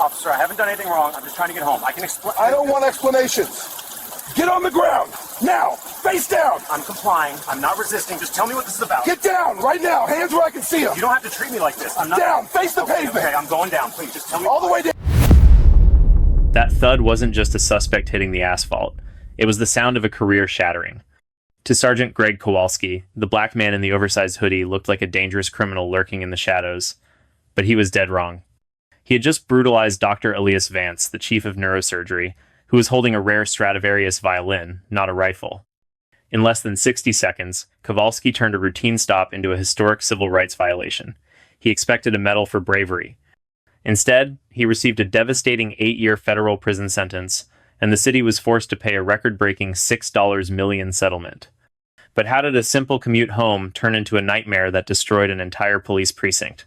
Officer, I haven't done anything wrong. I'm just trying to get home. I can explain. I don't want explanations. Get on the ground, now, face down. I'm complying. I'm not resisting. Just tell me what this is about. Get down, right now, hands where I can see them. You don't have to treat me like this. I'm not. Down, face the pavement. Okay, I'm going down. Please, just tell me. All the way down. That thud wasn't just a suspect hitting the asphalt. It was the sound of a career shattering. To Sergeant Greg Kowalski, the black man in the oversized hoodie looked like a dangerous criminal lurking in the shadows. But he was dead wrong. He had just brutalized Dr. Elias Vance, the chief of neurosurgery, who was holding a rare Stradivarius violin, not a rifle. In less than 60 seconds, Kowalski turned a routine stop into a historic civil rights violation. He expected a medal for bravery. Instead, he received a devastating 8-year federal prison sentence, and the city was forced to pay a record-breaking $6 million settlement. But how did a simple commute home turn into a nightmare that destroyed an entire police precinct?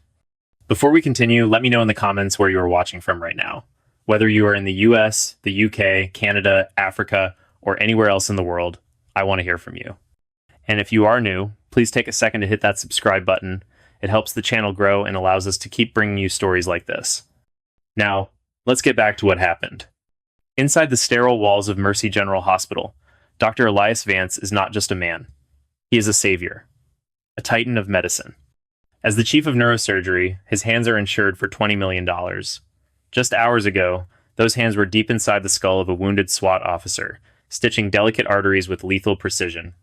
Before we continue, let me know in the comments where you are watching from right now. Whether you are in the US, the UK, Canada, Africa, or anywhere else in the world, I want to hear from you. And if you are new, please take a second to hit that subscribe button. It helps the channel grow and allows us to keep bringing you stories like this. Now, let's get back to what happened. Inside the sterile walls of Mercy General Hospital, Dr. Elias Vance is not just a man. He is a savior, a titan of medicine. As the chief of neurosurgery, his hands are insured for $20 million. Just hours ago, those hands were deep inside the skull of a wounded SWAT officer, stitching delicate arteries with lethal precision.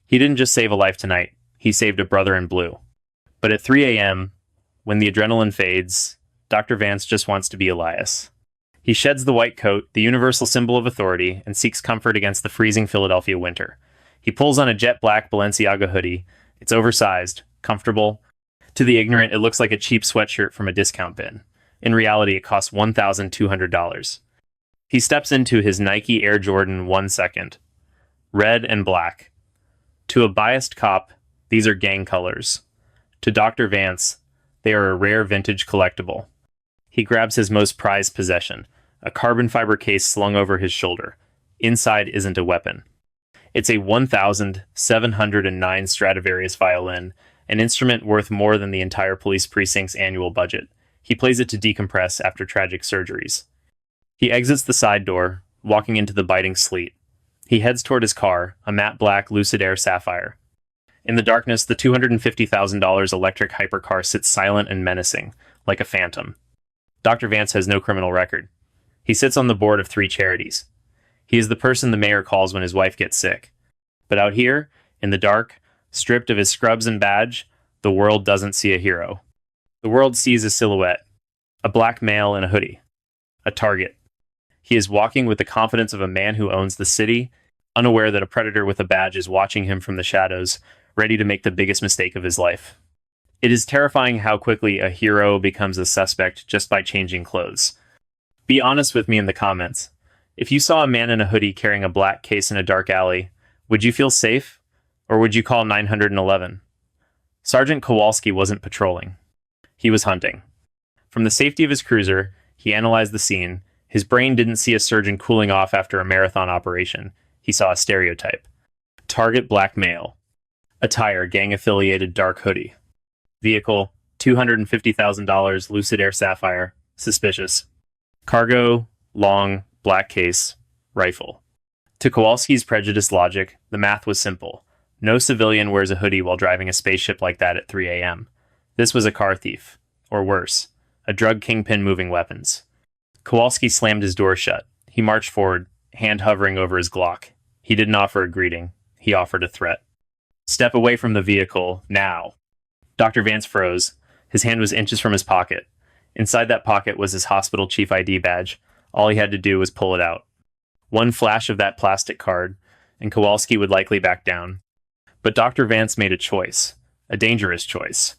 He didn't just save a life tonight, he saved a brother in blue. But at 3 a.m., when the adrenaline fades, Dr. Vance just wants to be Elias. He sheds the white coat, the universal symbol of authority, and seeks comfort against the freezing Philadelphia winter. He pulls on a jet black Balenciaga hoodie. It's oversized, comfortable. To the ignorant, it looks like a cheap sweatshirt from a discount bin. In reality, it costs $1,200. He steps into his Nike Air Jordan 1 second. Red and black. To a biased cop, these are gang colors. To Dr. Vance, they are a rare vintage collectible. He grabs his most prized possession, a carbon fiber case slung over his shoulder. Inside isn't a weapon. It's a 1,709 Stradivarius violin, an instrument worth more than the entire police precinct's annual budget. He plays it to decompress after tragic surgeries. He exits the side door, walking into the biting sleet. He heads toward his car, a matte black Lucid Air Sapphire. In the darkness, the $250,000 electric hypercar sits silent and menacing, like a phantom. Dr. Vance has no criminal record. He sits on the board of 3 charities. He is the person the mayor calls when his wife gets sick. But out here, in the dark, stripped of his scrubs and badge, the world doesn't see a hero. The world sees a silhouette, a black male in a hoodie, a target. He is walking with the confidence of a man who owns the city, unaware that a predator with a badge is watching him from the shadows, ready to make the biggest mistake of his life. It is terrifying how quickly a hero becomes a suspect just by changing clothes. Be honest with me in the comments. If you saw a man in a hoodie carrying a black case in a dark alley, would you feel safe? Or would you call 911? Sergeant Kowalski wasn't patrolling. He was hunting. From the safety of his cruiser, he analyzed the scene. His brain didn't see a surgeon cooling off after a marathon operation. He saw a stereotype. Target black male. Attire gang-affiliated dark hoodie. Vehicle $250,000 Lucid Air Sapphire. Suspicious. Cargo, long, black case, rifle. To Kowalski's prejudiced logic, the math was simple. No civilian wears a hoodie while driving a spaceship like that at 3 a.m. This was a car thief, or worse, a drug kingpin moving weapons. Kowalski slammed his door shut. He marched forward, hand hovering over his Glock. He didn't offer a greeting. He offered a threat. Step away from the vehicle, now. Dr. Vance froze. His hand was inches from his pocket. Inside that pocket was his hospital chief ID badge. All he had to do was pull it out. One flash of that plastic card, and Kowalski would likely back down. But Dr. Vance made a choice, a dangerous choice.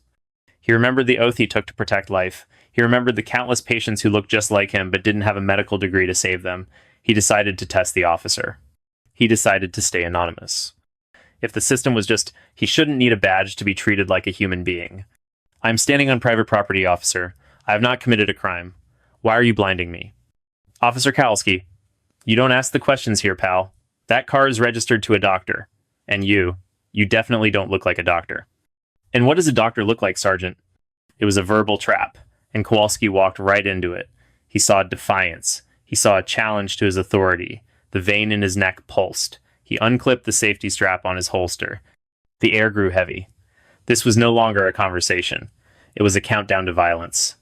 He remembered the oath he took to protect life. He remembered the countless patients who looked just like him but didn't have a medical degree to save them. He decided to test the officer. He decided to stay anonymous. If the system was just, he shouldn't need a badge to be treated like a human being. I'm standing on private property, officer. I have not committed a crime. Why are you blinding me? Officer Kowalski, you don't ask the questions here, pal. That car is registered to a doctor. And you definitely don't look like a doctor. And what does a doctor look like, Sergeant? It was a verbal trap, and Kowalski walked right into it. He saw defiance. He saw a challenge to his authority. The vein in his neck pulsed. He unclipped the safety strap on his holster. The air grew heavy. This was no longer a conversation. It was a countdown to violence.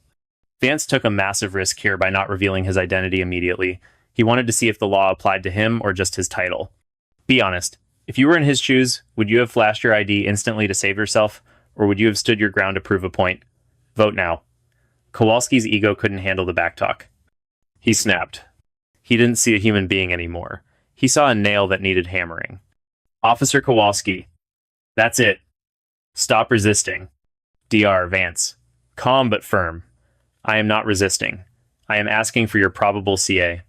Vance took a massive risk here by not revealing his identity immediately. He wanted to see if the law applied to him or just his title. Be honest. If you were in his shoes, would you have flashed your ID instantly to save yourself, or would you have stood your ground to prove a point? Vote now. Kowalski's ego couldn't handle the backtalk. He snapped. He didn't see a human being anymore. He saw a nail that needed hammering. Officer Kowalski. That's it. Stop resisting. Dr. Vance. Calm but firm. I am not resisting. I am asking for your probable CA.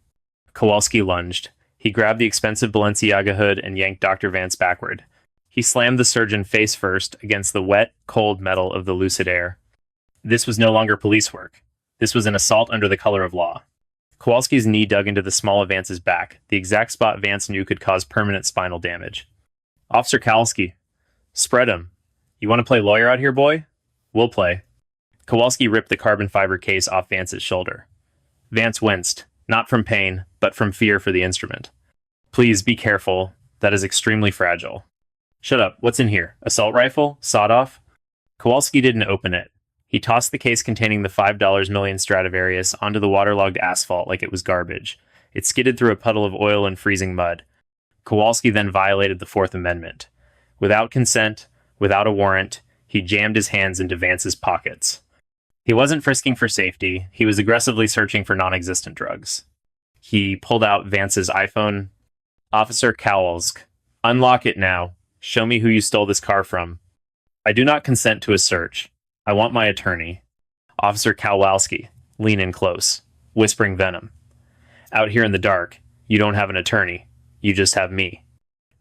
Kowalski lunged. He grabbed the expensive Balenciaga hood and yanked Dr. Vance backward. He slammed the surgeon face first against the wet, cold metal of the lucid air. This was no longer police work. This was an assault under the color of law. Kowalski's knee dug into the small of Vance's back, the exact spot Vance knew could cause permanent spinal damage. Officer Kowalski. Spread him. You want to play lawyer out here, boy? We'll play. Kowalski ripped the carbon fiber case off Vance's shoulder. Vance winced, not from pain, but from fear for the instrument. Please be careful. That is extremely fragile. Shut up. What's in here? Assault rifle? Sawed off? Kowalski didn't open it. He tossed the case containing the $5 million Stradivarius onto the waterlogged asphalt like it was garbage. It skidded through a puddle of oil and freezing mud. Kowalski then violated the Fourth Amendment. Without consent, without a warrant, he jammed his hands into Vance's pockets. He wasn't frisking for safety. He was aggressively searching for non-existent drugs. He pulled out Vance's iPhone. Officer Kowalski. Unlock it now. Show me who you stole this car from. I do not consent to a search. I want my attorney. Officer Kowalski. Lean in close. Whispering venom. Out here in the dark, you don't have an attorney. You just have me.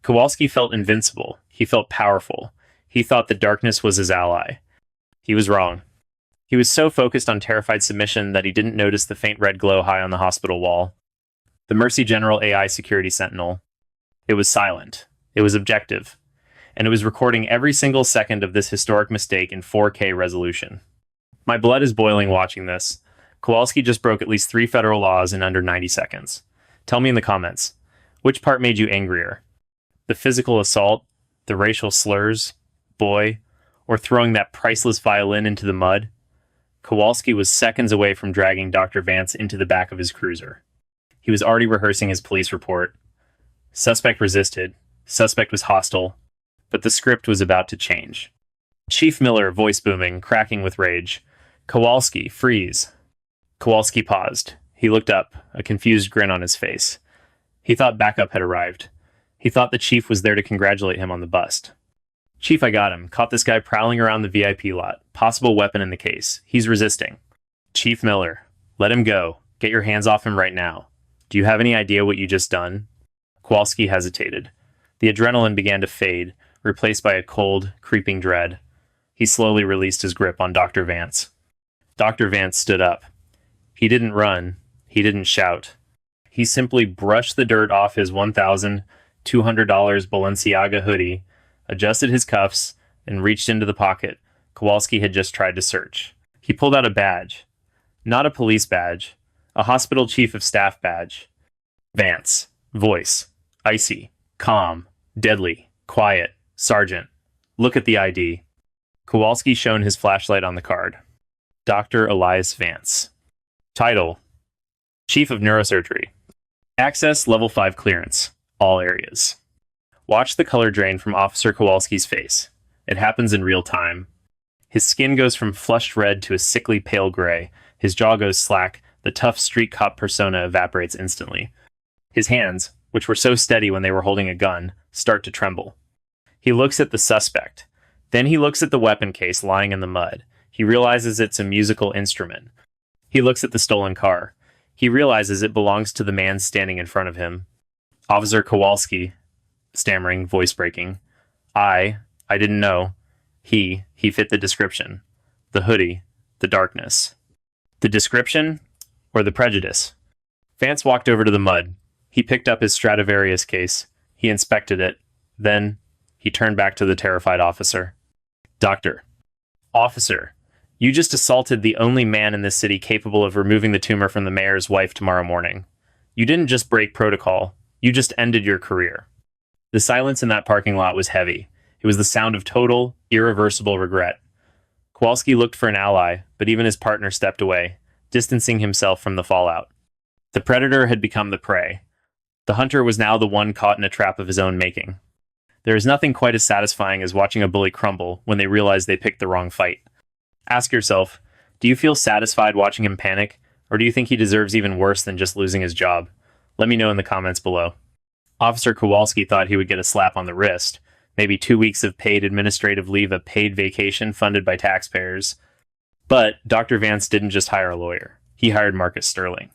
Kowalski felt invincible. He felt powerful. He thought the darkness was his ally. He was wrong. He was so focused on terrified submission that he didn't notice the faint red glow high on the hospital wall. The Mercy General AI security sentinel. It was silent. It was objective. And it was recording every single second of this historic mistake in 4K resolution. My blood is boiling watching this. Kowalski just broke at least 3 federal laws in under 90 seconds. Tell me in the comments, which part made you angrier? The physical assault, the racial slurs, boy, or throwing that priceless violin into the mud? Kowalski was seconds away from dragging Dr. Vance into the back of his cruiser. He was already rehearsing his police report. Suspect resisted. Suspect was hostile. But the script was about to change. Chief Miller, voice booming, cracking with rage. Kowalski, freeze. Kowalski paused. He looked up, a confused grin on his face. He thought backup had arrived. He thought the chief was there to congratulate him on the bust. Chief, I got him. Caught this guy prowling around the VIP lot. Possible weapon in the case. He's resisting. Chief Miller, let him go. Get your hands off him right now. Do you have any idea what you just done? Kowalski hesitated. The adrenaline began to fade, replaced by a cold, creeping dread. He slowly released his grip on Dr. Vance. Dr. Vance stood up. He didn't run. He didn't shout. He simply brushed the dirt off his $1,200 Balenciaga hoodie, adjusted his cuffs, and reached into the pocket Kowalski had just tried to search. He pulled out a badge. Not a police badge. A hospital chief of staff badge. Vance. Voice. Icy. Calm. Deadly. Quiet. Sergeant. Look at the ID. Kowalski shone his flashlight on the card. Dr. Elias Vance. Title. Chief of Neurosurgery. Access Level 5 clearance. All areas. Watch the color drain from Officer Kowalski's face. It happens in real time. His skin goes from flushed red to a sickly pale gray. His jaw goes slack. The tough street cop persona evaporates instantly. His hands, which were so steady when they were holding a gun, start to tremble. He looks at the suspect. Then he looks at the weapon case lying in the mud. He realizes it's a musical instrument. He looks at the stolen car. He realizes it belongs to the man standing in front of him. Officer Kowalski, stammering, voice breaking. I didn't know. He fit the description. The hoodie, the darkness. The description or the prejudice? Vance walked over to the mud. He picked up his Stradivarius case. He inspected it. Then he turned back to the terrified officer. Doctor. Officer. You just assaulted the only man in this city capable of removing the tumor from the mayor's wife tomorrow morning. You didn't just break protocol, you just ended your career. The silence in that parking lot was heavy. It was the sound of total, irreversible regret. Kowalski looked for an ally, but even his partner stepped away, distancing himself from the fallout. The predator had become the prey. The hunter was now the one caught in a trap of his own making. There is nothing quite as satisfying as watching a bully crumble when they realize they picked the wrong fight. Ask yourself, do you feel satisfied watching him panic, or do you think he deserves even worse than just losing his job? Let me know in the comments below. Officer Kowalski thought he would get a slap on the wrist, maybe 2 weeks of paid administrative leave, a paid vacation funded by taxpayers. But Dr. Vance didn't just hire a lawyer. He hired Marcus Sterling.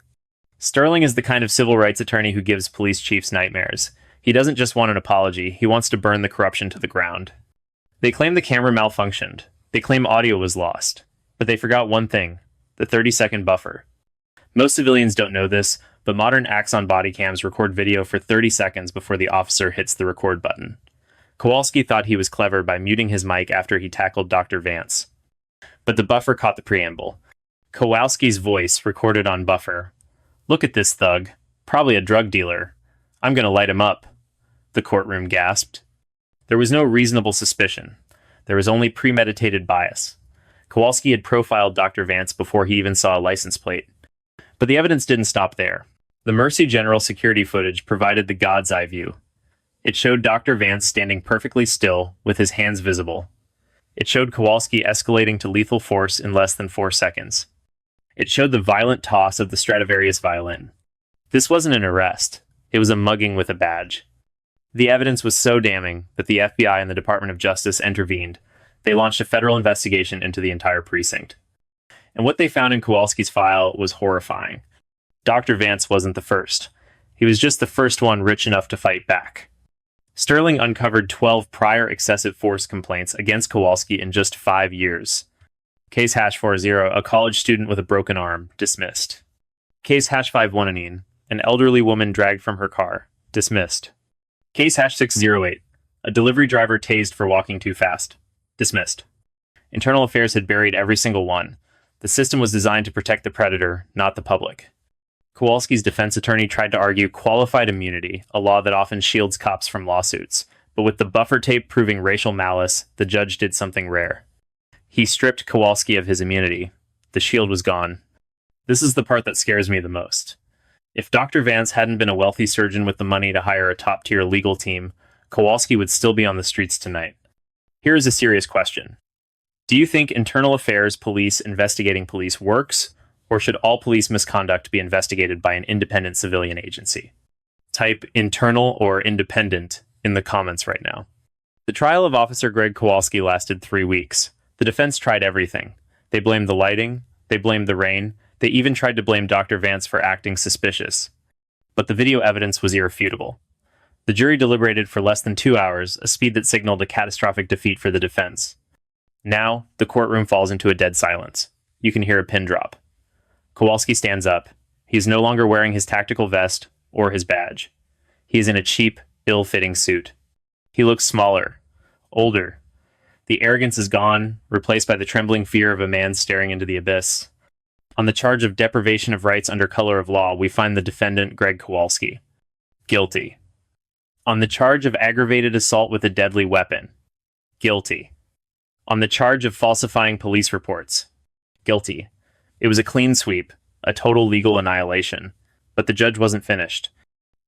Sterling is the kind of civil rights attorney who gives police chiefs nightmares. He doesn't just want an apology, he wants to burn the corruption to the ground. They claim the camera malfunctioned. They claim audio was lost. But they forgot one thing, the 30-second buffer. Most civilians don't know this, but modern Axon body cams record video for 30 seconds before the officer hits the record button. Kowalski thought he was clever by muting his mic after he tackled Dr. Vance. But the buffer caught the preamble. Kowalski's voice recorded on buffer. "Look at this thug. Probably a drug dealer. I'm gonna light him up," the courtroom gasped. There was no reasonable suspicion. There was only premeditated bias. Kowalski had profiled Dr. Vance before he even saw a license plate. But the evidence didn't stop there. The Mercy General security footage provided the God's eye view. It showed Dr. Vance standing perfectly still, with his hands visible. It showed Kowalski escalating to lethal force in less than 4 seconds. It showed the violent toss of the Stradivarius violin. This wasn't an arrest. It was a mugging with a badge. The evidence was so damning that the FBI and the Department of Justice intervened. They launched a federal investigation into the entire precinct. And what they found in Kowalski's file was horrifying. Dr. Vance wasn't the first. He was just the first one rich enough to fight back. Sterling uncovered 12 prior excessive force complaints against Kowalski in just 5 years. Case #40, a college student with a broken arm, dismissed. Case #519, an elderly woman dragged from her car, dismissed. Case #608, a delivery driver tased for walking too fast, dismissed. Internal Affairs had buried every single one. The system was designed to protect the predator, not the public. Kowalski's defense attorney tried to argue qualified immunity, a law that often shields cops from lawsuits. But with the buffer tape proving racial malice, the judge did something rare. He stripped Kowalski of his immunity. The shield was gone. This is the part that scares me the most. If Dr. Vance hadn't been a wealthy surgeon with the money to hire a top-tier legal team, Kowalski would still be on the streets tonight. Here is a serious question. Do you think internal affairs police investigating police works, or should all police misconduct be investigated by an independent civilian agency? Type internal or independent in the comments right now. The trial of Officer Greg Kowalski lasted 3 weeks. The defense tried everything. They blamed the lighting, they blamed the rain, they even tried to blame Dr. Vance for acting suspicious. But the video evidence was irrefutable. The jury deliberated for less than 2 hours, a speed that signaled a catastrophic defeat for the defense. Now, the courtroom falls into a dead silence. You can hear a pin drop. Kowalski stands up. He is no longer wearing his tactical vest or his badge. He is in a cheap, ill-fitting suit. He looks smaller, older. The arrogance is gone, replaced by the trembling fear of a man staring into the abyss. On the charge of deprivation of rights under color of law, we find the defendant, Greg Kowalski, guilty. On the charge of aggravated assault with a deadly weapon, guilty. On the charge of falsifying police reports, guilty. It was a clean sweep, a total legal annihilation. But the judge wasn't finished.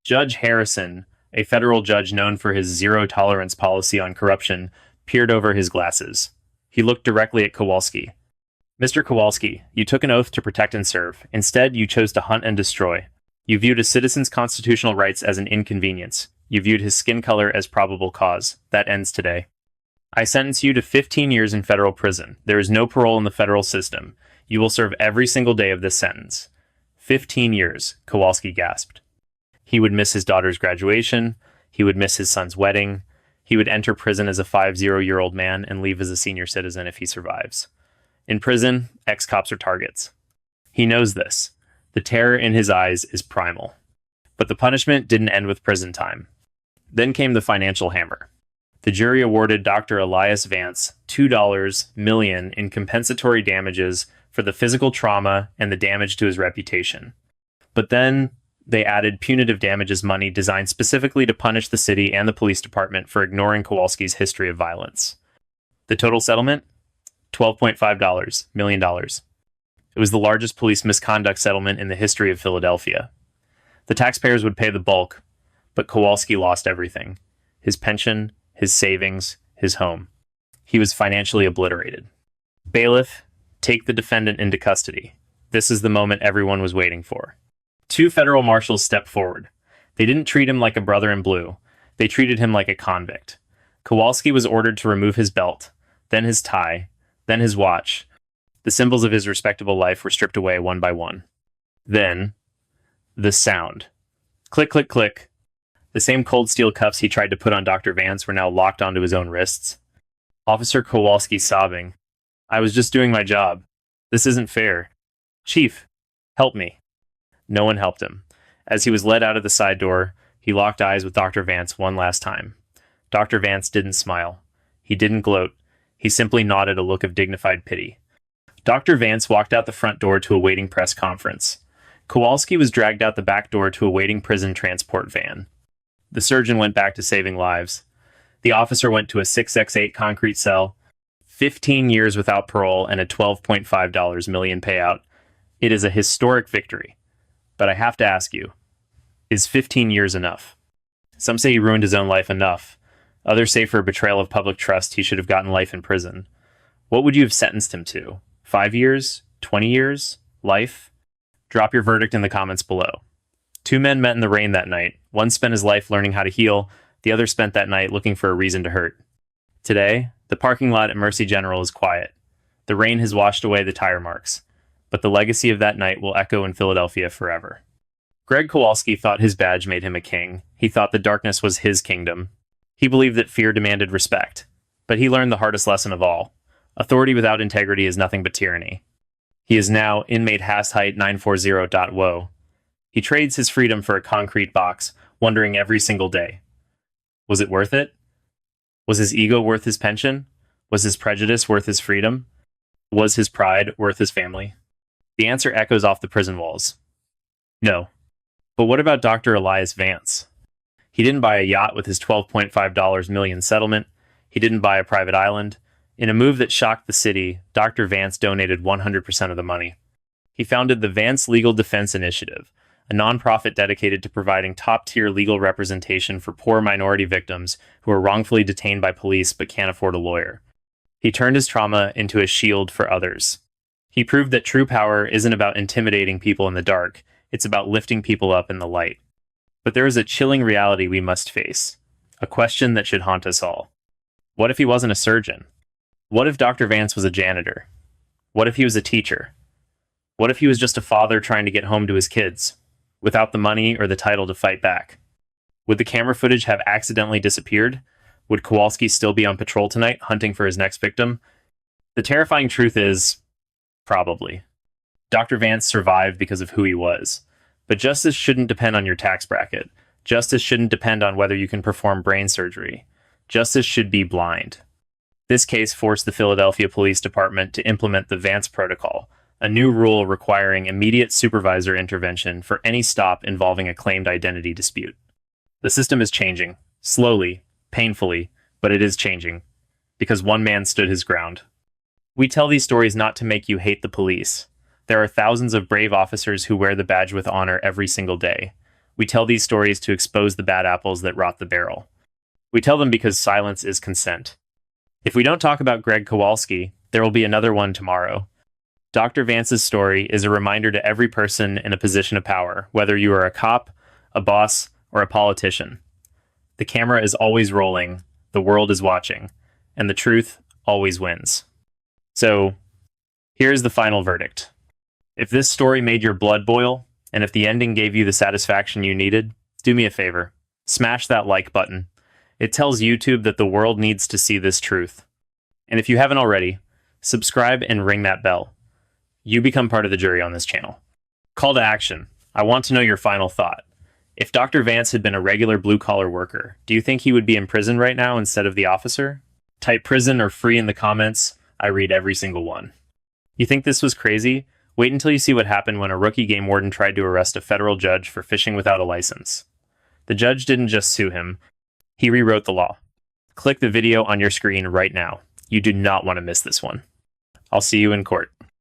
Judge Harrison, a federal judge known for his zero-tolerance policy on corruption, peered over his glasses. He looked directly at Kowalski. "Mr. Kowalski, you took an oath to protect and serve. Instead, you chose to hunt and destroy. You viewed a citizen's constitutional rights as an inconvenience. You viewed his skin color as probable cause. That ends today. I sentence you to 15 years in federal prison. There is no parole in the federal system. You will serve every single day of this sentence." 15 years, Kowalski gasped. He would miss his daughter's graduation. He would miss his son's wedding. He would enter prison as a 50-year-old man and leave as a senior citizen if he survives. In prison, ex-cops are targets. He knows this. The terror in his eyes is primal. But the punishment didn't end with prison time. Then came the financial hammer. The jury awarded Dr. Elias Vance $2 million in compensatory damages for the physical trauma and the damage to his reputation. But then they added punitive damages money designed specifically to punish the city and the police department for ignoring Kowalski's history of violence. The total settlement? $12.5 million. It was the largest police misconduct settlement in the history of Philadelphia. The taxpayers would pay the bulk, but Kowalski lost everything. His pension, his savings, his home. He was financially obliterated. Bailiff, take the defendant into custody. This is the moment everyone was waiting for. Two federal marshals stepped forward. They didn't treat him like a brother in blue. They treated him like a convict. Kowalski was ordered to remove his belt, then his tie, then his watch. The symbols of his respectable life were stripped away one by one. Then, the sound. Click, click, click. The same cold steel cuffs he tried to put on Dr. Vance were now locked onto his own wrists. Officer Kowalski sobbing. I was just doing my job. This isn't fair. Chief, help me. No one helped him. As he was led out of the side door, he locked eyes with Dr. Vance one last time. Dr. Vance didn't smile. He didn't gloat. He simply nodded a look of dignified pity. Dr. Vance walked out the front door to a waiting press conference. Kowalski was dragged out the back door to a waiting prison transport van. The surgeon went back to saving lives. The officer went to a 6x8 concrete cell, 15 years without parole, and a $12.5 million payout. It is a historic victory. But I have to ask you, is 15 years enough? Some say he ruined his own life enough. Others say for betrayal of public trust, he should have gotten life in prison. What would you have sentenced him to? 5 years? 20 years? Life? Drop your verdict in the comments below. Two men met in the rain that night. One spent his life learning how to heal. The other spent that night looking for a reason to hurt. Today, the parking lot at Mercy General is quiet. The rain has washed away the tire marks, but the legacy of that night will echo in Philadelphia forever. Greg Kowalski thought his badge made him a king. He thought the darkness was his kingdom. He believed that fear demanded respect. But he learned the hardest lesson of all. Authority without integrity is nothing but tyranny. He is now inmate Hastheight 940.woe. He trades his freedom for a concrete box, wondering every single day. Was it worth it? Was his ego worth his pension? Was his prejudice worth his freedom? Was his pride worth his family? The answer echoes off the prison walls. No. But what about Dr. Elias Vance? He didn't buy a yacht with his $12.5 million settlement. He didn't buy a private island. In a move that shocked the city, Dr. Vance donated 100% of the money. He founded the Vance Legal Defense Initiative, a nonprofit dedicated to providing top-tier legal representation for poor minority victims who are wrongfully detained by police but can't afford a lawyer. He turned his trauma into a shield for others. He proved that true power isn't about intimidating people in the dark, it's about lifting people up in the light. But there is a chilling reality we must face, a question that should haunt us all. What if he wasn't a surgeon? What if Dr. Vance was a janitor? What if he was a teacher? What if he was just a father trying to get home to his kids, without the money or the title to fight back? Would the camera footage have accidentally disappeared? Would Kowalski still be on patrol tonight, hunting for his next victim? The terrifying truth is, probably. Dr. Vance survived because of who he was. But justice shouldn't depend on your tax bracket. Justice shouldn't depend on whether you can perform brain surgery. Justice should be blind. This case forced the Philadelphia Police Department to implement the Vance Protocol, a new rule requiring immediate supervisor intervention for any stop involving a claimed identity dispute. The system is changing, slowly, painfully, but it is changing, because one man stood his ground. We tell these stories not to make you hate the police. There are thousands of brave officers who wear the badge with honor every single day. We tell these stories to expose the bad apples that rot the barrel. We tell them because silence is consent. If we don't talk about Greg Kowalski, there will be another one tomorrow. Dr. Vance's story is a reminder to every person in a position of power, whether you are a cop, a boss, or a politician. The camera is always rolling, the world is watching, and the truth always wins. So, here's the final verdict. If this story made your blood boil, and if the ending gave you the satisfaction you needed, do me a favor. Smash that like button. It tells YouTube that the world needs to see this truth. And if you haven't already, subscribe and ring that bell. You become part of the jury on this channel. Call to action. I want to know your final thought. If Dr. Vance had been a regular blue-collar worker, do you think he would be in prison right now instead of the officer? Type prison or free in the comments. I read every single one. You think this was crazy? Wait until you see what happened when a rookie game warden tried to arrest a federal judge for fishing without a license. The judge didn't just sue him, he rewrote the law. Click the video on your screen right now. You do not want to miss this one. I'll see you in court.